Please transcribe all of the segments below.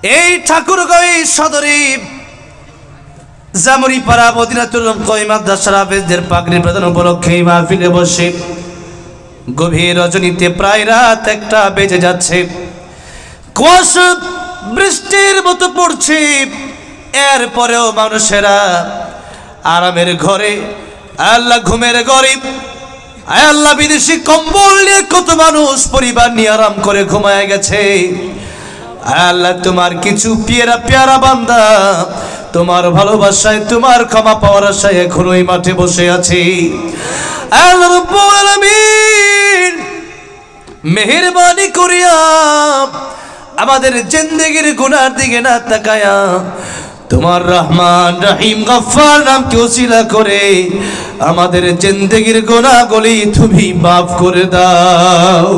এই ঠাকুরগাঁও সদরে জামুরিপাড়া মদিনাতুল কই মাদ্রাসার হাফেজদের পাগড়ি প্রদান উপলক্ষে এই মাহফিলে বসে গভীর রজনীতে প্রায় রাত 1টা বেজে যাচ্ছে। কুয়াশা বৃষ্টির মতো পড়ছে, এরপরেও মানুষেরা আরামের ঘরে, আল্লাহ ঘুমের ঘরে, আল্লাহ বিদেশি কম্বল নিয়ে কত মানুষ পরিবার নিয়ে আরাম করে ঘুমায় গেছে। আল্লাহ তোমার কিছু পেয়ারা পেয়ারা বান্দা তোমার ভালোবাসায়, তোমার ক্ষমা পাওয়ার আশায় এখনো এই মাঠে বসে আছি। আল্লাহ রাব্বুল আলামিন মেহেরবানি করিয়া আমাদের জিন্দেগির গুনার দিকে না তাকায়া তোমার রহমান রহিম গফফার নামকে ওসিলা করে আমাদের জিন্দেগির গুনাহগুলি তুমি মাফ করে দাও।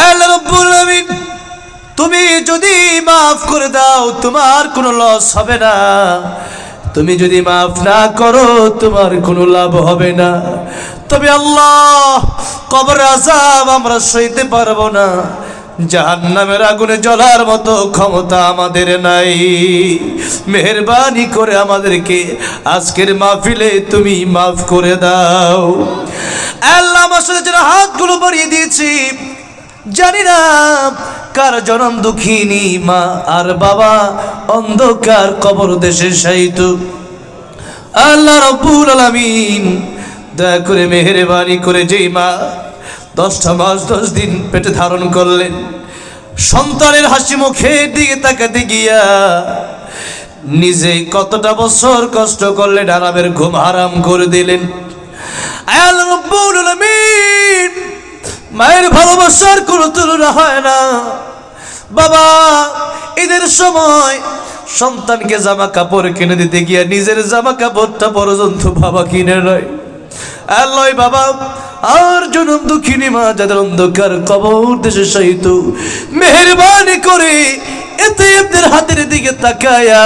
আল্লাহ রাব্বুল আলামিন তুমি যদি মাফ করে দাও তোমার কোনো লস হবে না, তুমি যদি মাফ না করো তোমার কোনো লাভ হবে না। তবে আল্লাহ কবর আযাব আমরা সইতে পারবো না, জাহান্নামের আগুনে জ্বলার মতো ক্ষমতা আমাদের নাই। মেহেরবানি করে আমাদেরকে আজকের মাহফিলে তুমি মাফ করে দাও। আল্লাহ আমার সাথে যারা হাতগুলো বাড়িয়ে দিয়েছি, জানি না কার জনম দুঃখিনী মা আর বাবা অন্ধকার কবর দেশে শায়িত। আল্লাহ রাব্বুল আলামিন দয়া করে মেহেরবানি করে যেই মা 10টা মাস 10 দিন পেটে ধারণ করলেন, সন্তানের হাসি মুখের দিকে তাকাতে গিয়া নিজে কতটা বছর কষ্ট করলেন, আরামের ঘুম হারাম করে দিলেন। আল্লাহ রাব্বুল আলামিন মায়ের ভালোবাসার কোনো তুলনা হয় না। বাবা ঈদের সময় সন্তানকে জামা কাপড় কিনে দিতে গিয়া নিজের জামা কাপড়টা পর্যন্ত বাবা কিনে নেয়। আল্লাহ বাবা আর জনম দুঃখিনী মা যাদের অন্ধকার কবর দেশে শায়িত, মেহেরবানি করে এতিমদের হাতের দিকে তাকায়া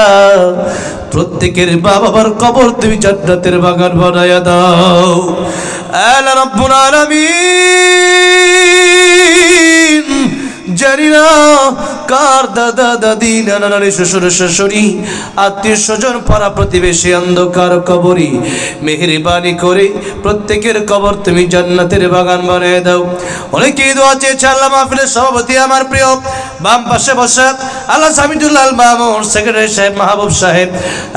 প্রত্যেকের বাবার কবর তুমি জান্নাতের বাগান বানায়া দাও। আল্লাহ রাব্বুল আলামিন জানি না কার দাদা দাদি নানা নানি শ্বশুর শাশুড়ি আত্মীয় স্বজন পাড়া প্রতিবেশী অন্ধকার কবরে, মেহেরবানি করে প্রত্যেকের কবর তুমি জান্নাতের বাগান বানিয়ে দাও। অনেকেই দোয়া চেয়েছে আল্লাহ মাহফিলের সভাপতি আমার প্রিয় বাম পাশে বসা আল্লাহ সামিদুল্লাহ আল মামুন, সেক্রেটারি সাহেব মাহবুব সাহেব,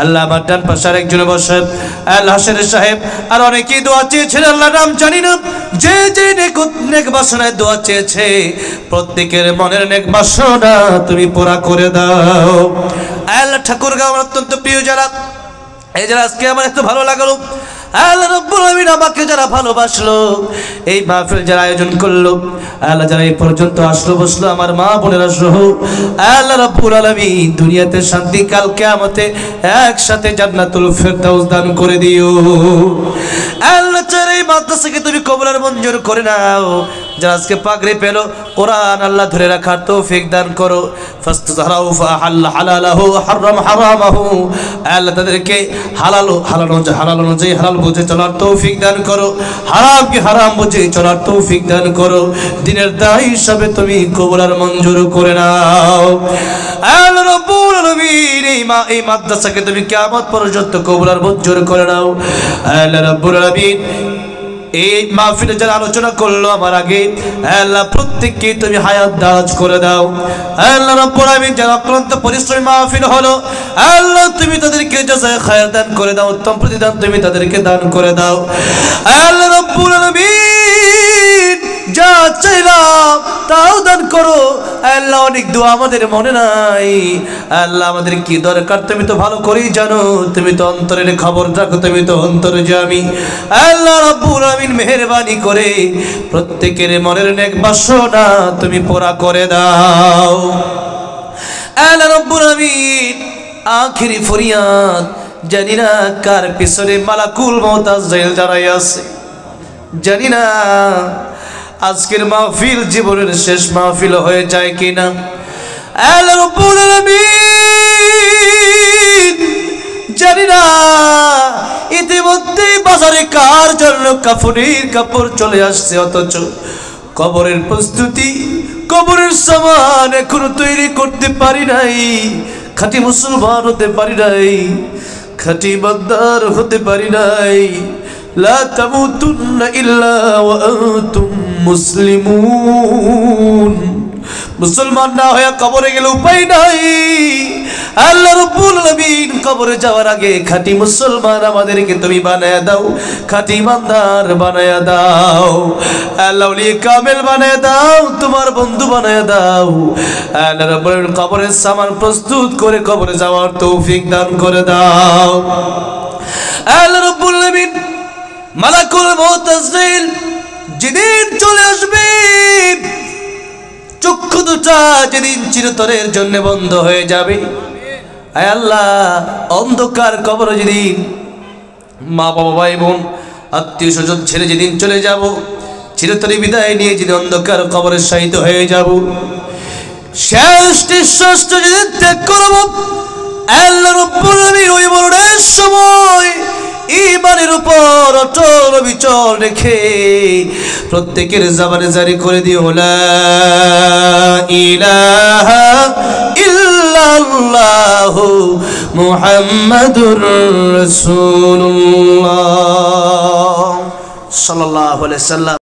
আল্লাহ আমার ডান পাশে আরেকজন বসে আল্লাহ হাসের সাহেব, আর অনেকেই দোয়া চেয়েছেন আল্লাহ নাম জানি না, যে যে নেক বাসনায় দোয়া চেয়েছে প্রত্যেকের মনের নেক বাসনা তুমি পুরা করে দাও। আল্লাহ ঠাকুরগাঁও আমার অত্যন্ত প্রিয় যারা, এই যারা আজকে আমার এত ভালো লাগলো, আল্লাহ রাব্বুল আলামিন আমাকে যারা ভালোবাসলো, এই মাহফিল যারা আয়োজন করলো, আল্লাহ যারা এই পর্যন্ত আসলো বসলো আমার মা বোনেরা সহ, আল্লাহ রাব্বুল আলামিন দুনিয়াতে শান্তি, কাল কিয়ামতে একসাথে জান্নাতুল ফেরদাউস দান করে দিও। আল্লাহ চাই এই মাদ্রাসাকে তুমি কবুল আর মঞ্জুর করে নাও। যারা আজকে পাগড়ি পেলো কোরআন আল্লাহ ধরে রাখার তৌফিক দান করো। ফাস্তাযহারু ফাহাল্লা হালালাহু হারাম হারামাহু, আল্লাহ তাদেরকে হালাল অনুযায়ী হালাল বুঝে চলার তৌফিক দান করো, হারামকে হারাম বুঝে চলার তৌফিক দান করো। দিনের দায়ী হিসাবে তুমি কবুল আর মঞ্জুর করে নাও। আল্লাহ রাব্বুল আলামিন এই মাদ্রাসাকে তুমি কিয়ামত পর্যন্ত কবুল আর মঞ্জুর করে নাও। আল্লাহ রাব্বুল আলামিন এই মাহফিলে যারা আলোচনা করলো আমার আগে, আল্লাহ প্রত্যেককে তুমি হায়াত দারাজ করে দাও। আল্লাহ রাব্বুল আলামিন যারা অক্লান্ত পরিশ্রমী মাহফিল হলো, আল্লাহ তুমি তাদেরকে জাযায়ে খায়র দান করে দাও, উত্তম প্রতিদান তুমি তাদেরকে দান করে দাও। আল্লাহ রাব্বুল আলামিন যা চাইলাম তাও দান করো। আল্লাহ অনেক দোয়া আমাদের মনে নাই, আল্লাহ আমাদের কি দরকার তুমি তো ভালো করেই জানো, তুমি তো অন্তরের খবর রাখো, তুমি তো অন্তর্যামী। আল্লাহ রাব্বুল আলামিন মেহেরবানি করে প্রত্যেকের মনের নেক বাসনা তুমি পুরা করে দাও। আল্লাহ রাব্বুল আলামিন আখিরি ফরিয়াদ, জানি না কার পিছনে মালাকুল মউত আজরাইল দাঁড়াই আছে, জানি না আজকের মাহফিল জীবনের শেষ মাহফিল হয়ে যায় কিনা। আল্লাহ রাব্বুল আলামিন জানি না ইতিমধ্যে বাজারে কার জন্য কাফনের কাপড় চলে আসছে, অথচ কবরের প্রস্তুতি, কবরের সামান এখনো তৈরি করতে পারি নাই, খাঁটি মুসলমান হতে পারি নাই, খাঁটি ইমানদার হতে পারি নাই। লা তামুতুন্না ইল্লা ওয়া আনতুম মুসলিমুন। মুসলমান না হয়ে কবরে গেলে উপায় নাই। আল্লাহ রাব্বুল আলামিন কবরে যাওয়ার আগে খাঁটি মুসলমান আমাদেরকে তুমি বানায়া দাও, খাঁটি ইমানদার বানায়া দাও, আল্লাহ ওলি কামেল বানায়া দাও, তোমার বন্ধু বানায়া দাও। আল্লাহ রাব্বুল আলামিন কবরের সামান প্রস্তুত করে কবরে যাওয়ার তৌফিক দান করে দাও। আল্লাহ রাব্বুল আলামিন মালাকুল মউত আজরাইল যেদিন চলে আসবে, চক্ষু দুটা যেদিন চিরতরের জন্য বন্ধ হয়ে যাবে, আয় আল্লাহ অন্ধকার কবরে যেদিন মা বাবা ভাই বোন আত্মীয় স্বজন ছেড়ে যেদিন চলে যাব, চিরতরে বিদায় নিয়ে যেদিন অন্ধকার কবরে শায়িত হয়ে যাব, শেষ নিঃশ্বাস যেদিন ত্যাগ করব, আল্লাহ রাব্বুল আলামিন ওই মরণের সময় ঈমানের উপর অটল অবিচল রেখে প্রত্যেকের জবানে জারি করে দিও লা ইলাহা ইল্লাল্লাহু মুহাম্মাদুর রাসূলুল্লাহ সাল্লাল্লাহু আলাইহি ওয়াসাল্লাম।